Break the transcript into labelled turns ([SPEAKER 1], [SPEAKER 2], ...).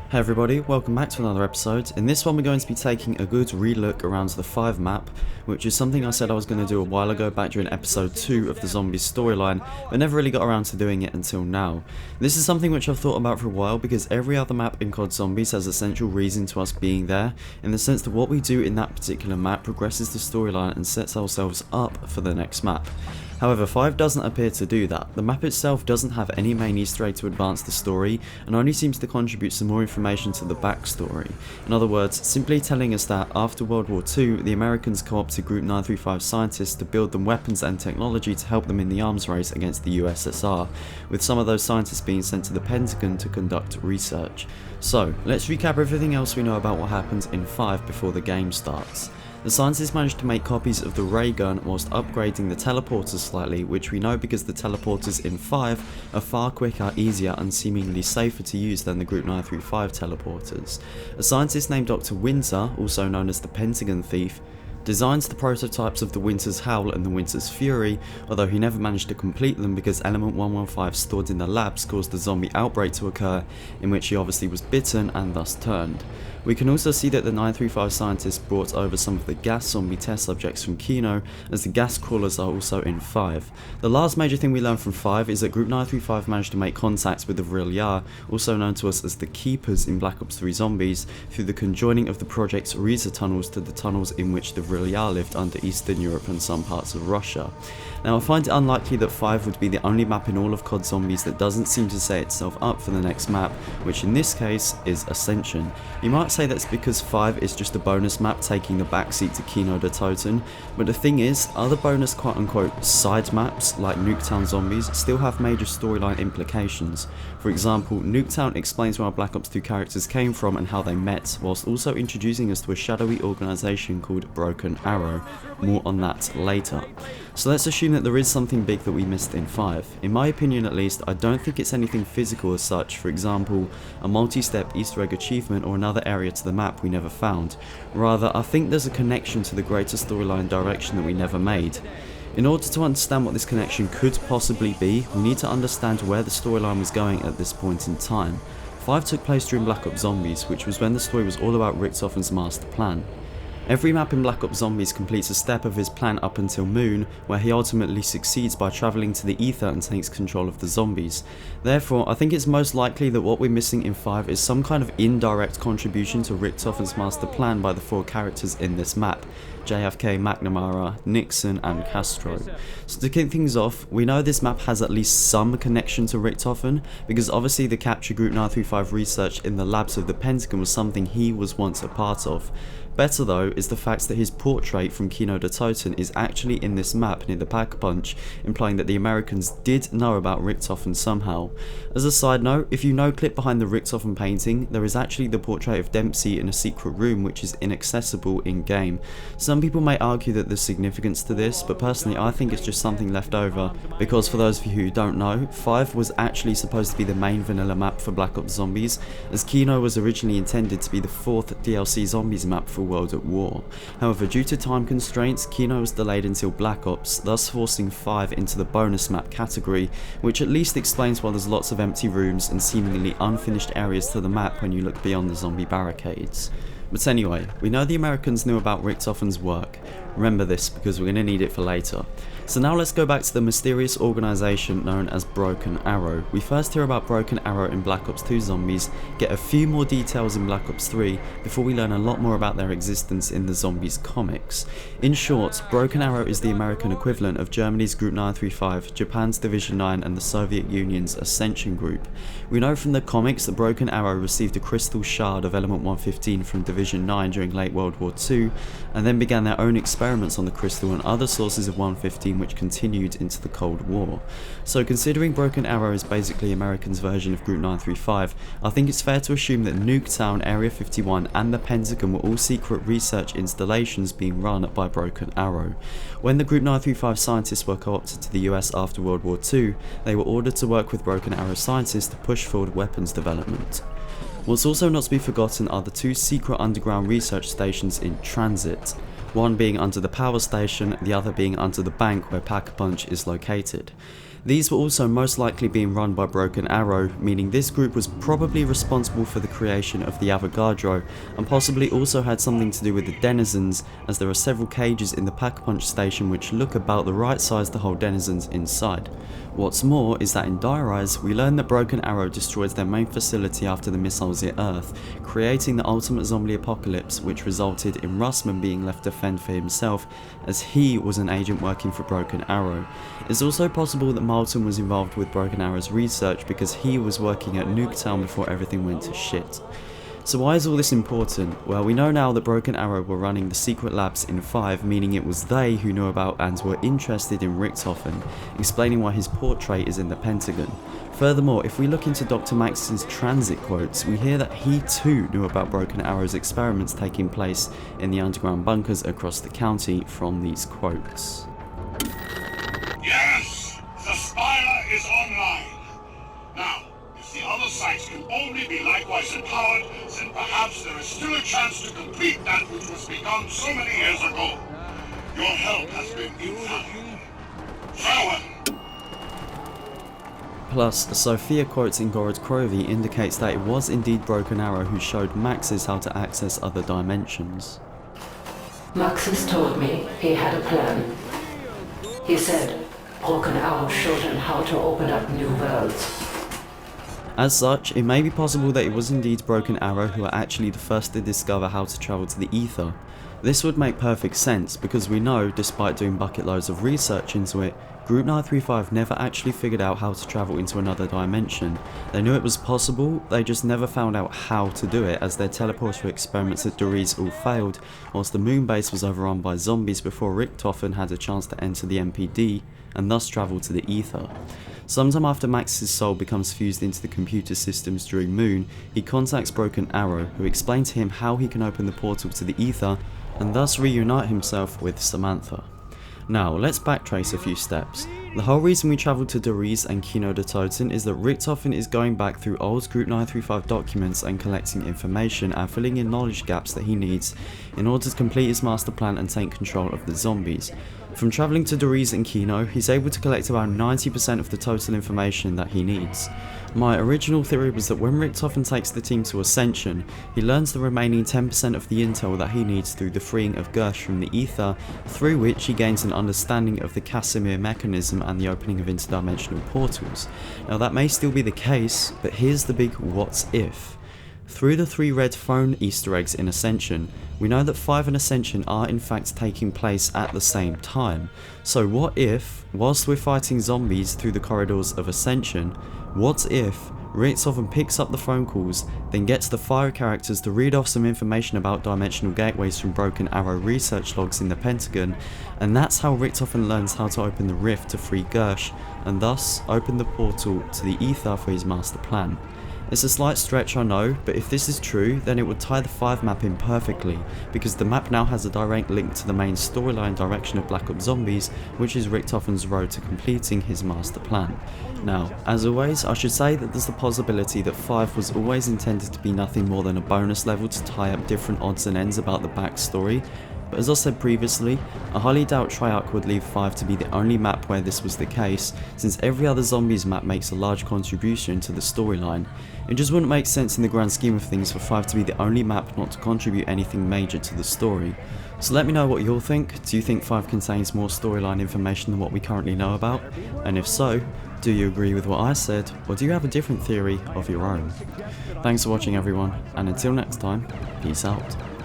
[SPEAKER 1] Hey everybody, welcome back to another episode. In this one we're going to be taking a good re-look around the 5 map, which is something I said I was going to do a while ago back during episode 2 of the Zombies storyline, but never really got around to doing it until now. This is something which I've thought about for a while because every other map in COD Zombies has a central reason to us being there, in the sense that what we do in that particular map progresses the storyline and sets ourselves up for the next map. However, 5 doesn't appear to do that. The map itself doesn't have any main Easter egg to advance the story, and only seems to contribute some more information to the backstory. In other words, simply telling us that after World War II, the Americans co-opted Group 935 scientists to build them weapons and technology to help them in the arms race against the USSR, with some of those scientists being sent to the Pentagon to conduct research. So, let's recap everything else we know about what happens in 5 before the game starts. The scientists managed to make copies of the ray gun whilst upgrading the teleporters slightly, which we know because the teleporters in 5 are far quicker, easier and seemingly safer to use than the Group 935 teleporters. A scientist named Dr. Winter, also known as the Pentagon Thief, designs the prototypes of the Winter's Howl and the Winter's Fury, although he never managed to complete them because element 115 stored in the labs caused a zombie outbreak to occur, in which he obviously was bitten and thus turned. We can also see that the 935 scientists brought over some of the gas zombie test subjects from Kino, as the gas crawlers are also in 5. The last major thing we learn from 5 is that Group 935 managed to make contacts with the Vril-Ya, also known to us as the Keepers in Black Ops 3 Zombies, through the conjoining of the project's Riza tunnels to the tunnels in which the Vril-Ya lived under Eastern Europe and some parts of Russia. Now I find it unlikely that 5 would be the only map in all of COD Zombies that doesn't seem to set itself up for the next map, which in this case is Ascension. You might say that's because 5 is just a bonus map taking the backseat to Kino der Toten, but the thing is, other bonus quote-unquote side maps like Nuketown Zombies still have major storyline implications. For example, Nuketown explains where our Black Ops 2 characters came from and how they met, whilst also introducing us to a shadowy organisation called Broken Arrow. More on that later. So let's assume that there is something big that we missed in 5. In my opinion at least, I don't think it's anything physical as such, for example, a multi-step Easter egg achievement or another area to the map we never found. Rather, I think there's a connection to the greater storyline direction that we never made. In order to understand what this connection could possibly be, we need to understand where the storyline was going at this point in time. 5 took place during Black Ops Zombies, which was when the story was all about Richtofen's master plan. Every map in Black Ops Zombies completes a step of his plan up until Moon, where he ultimately succeeds by travelling to the ether and takes control of the zombies. Therefore, I think it's most likely that what we're missing in 5 is some kind of indirect contribution to Richtofen's master plan by the 4 characters in this map: JFK, McNamara, Nixon and Castro. So to kick things off, we know this map has at least some connection to Richtofen, because obviously the capture Group 935 research in the labs of the Pentagon was something he was once a part of. Better though is the fact that his portrait from Kino der Toten is actually in this map near the Pack-a-Punch, implying that the Americans did know about Richtofen somehow. As a side note, if you know clip behind the Richtofen painting, there is actually the portrait of Dempsey in a secret room which is inaccessible in game. Some people may argue that there's significance to this, but personally I think it's just something left over, because for those of you who don't know, 5 was actually supposed to be the main vanilla map for Black Ops Zombies, as Kino was originally intended to be the 4th DLC Zombies map for World at War. However, due to time constraints, Kino was delayed until Black Ops, thus forcing 5 into the bonus map category, which at least explains why there's lots of empty rooms and seemingly unfinished areas to the map when you look beyond the zombie barricades. But anyway, we know the Americans knew about Richtofen's work. Remember this because we're going to need it for later. So now let's go back to the mysterious organisation known as Broken Arrow. We first hear about Broken Arrow in Black Ops 2 Zombies, get a few more details in Black Ops 3 before we learn a lot more about their existence in the Zombies comics. In short, Broken Arrow is the American equivalent of Germany's Group 935, Japan's Division 9 and the Soviet Union's Ascension Group. We know from the comics that Broken Arrow received a crystal shard of element 115 from Division 9 during late World War II, and then began their own experiments on the crystal and other sources of 115 which continued into the Cold War. So considering Broken Arrow is basically Americans' version of Group 935, I think it's fair to assume that Nuketown, Area 51 and the Pentagon were all secret research installations being run by Broken Arrow. When the Group 935 scientists were co-opted to the US after World War II, they were ordered to work with Broken Arrow scientists to push forward weapons development. What's also not to be forgotten are the 2 secret underground research stations in transit, one being under the power station, the other being under the bank where Pack-a-Punch is located. These were also most likely being run by Broken Arrow, meaning this group was probably responsible for the creation of the Avogadro, and possibly also had something to do with the denizens, as there are several cages in the Pack-a-Punch station which look about the right size to hold denizens inside. What's more is that in Dire Eyes, we learn that Broken Arrow destroys their main facility after the missiles hit Earth, creating the ultimate zombie apocalypse, which resulted in Russman being left to fend for himself, as he was an agent working for Broken Arrow. It's also possible that Marlton was involved with Broken Arrow's research because he was working at Nuketown before everything went to shit. So why is all this important? Well, we know now that Broken Arrow were running the secret labs in 5, meaning it was they who knew about and were interested in Richthofen, explaining why his portrait is in the Pentagon. Furthermore, if we look into Dr. Max's transit quotes, we hear that he too knew about Broken Arrow's experiments taking place in the underground bunkers across the county from these quotes.
[SPEAKER 2] Yes, the Spire is online. Now, if the other sites can only be likewise empowered, then perhaps there is still a chance to complete that which was begun so many years ago. Your help has been invaluable. Farewell.
[SPEAKER 1] Plus, Sophia quotes in Gorod Krovi indicates that it was indeed Broken Arrow who showed Maxis how to access other dimensions.
[SPEAKER 3] Maxis told me he had a plan. He said Broken Arrow showed him how to open up new worlds.
[SPEAKER 1] As such, it may be possible that it was indeed Broken Arrow who are actually the first to discover how to travel to the ether. This would make perfect sense because we know, despite doing bucket loads of research into it, Group 935 never actually figured out how to travel into another dimension. They knew it was possible, they just never found out how to do it, as their teleporter experiments at Doris all failed, whilst the moon base was overrun by zombies before Richthofen had a chance to enter the MPD and thus travel to the ether. Sometime after Max's soul becomes fused into the computer systems during Moon, he contacts Broken Arrow, who explains to him how he can open the portal to the ether and thus reunite himself with Samantha. Now, let's backtrace a few steps. The whole reason we travel to Doris and Kino de Toten is that Richthofen is going back through old Group 935 documents and collecting information and filling in knowledge gaps that he needs in order to complete his master plan and take control of the zombies. From travelling to Doris and Kino, he's able to collect about 90% of the total information that he needs. My original theory was that when Richthofen takes the team to Ascension, he learns the remaining 10% of the intel that he needs through the freeing of Gersh from the ether, through which he gains an understanding of the Casimir mechanism and the opening of interdimensional portals. Now that may still be the case, but here's the big what if. Through the 3 red phone Easter eggs in Ascension, we know that 5 and Ascension are in fact taking place at the same time. So what if, whilst we're fighting zombies through the corridors of Ascension, what if Richthofen picks up the phone calls, then gets the fire characters to read off some information about dimensional gateways from Broken Arrow research logs in the Pentagon, and that's how Richthofen learns how to open the rift to free Gersh, and thus open the portal to the ether for his master plan. It's a slight stretch, I know, but if this is true, then it would tie the 5 map in perfectly, because the map now has a direct link to the main storyline direction of Black Ops Zombies, which is Richthofen's road to completing his master plan. Now, as always, I should say that there's the possibility that 5 was always intended to be nothing more than a bonus level to tie up different odds and ends about the backstory, but as I said previously, I highly doubt Treyarch would leave 5 to be the only map where this was the case, since every other Zombies map makes a large contribution to the storyline. It just wouldn't make sense in the grand scheme of things for 5 to be the only map not to contribute anything major to the story. So let me know what you'll think. Do you think 5 contains more storyline information than what we currently know about? And if so, do you agree with what I said, or do you have a different theory of your own? Thanks for watching everyone, and until next time, peace out.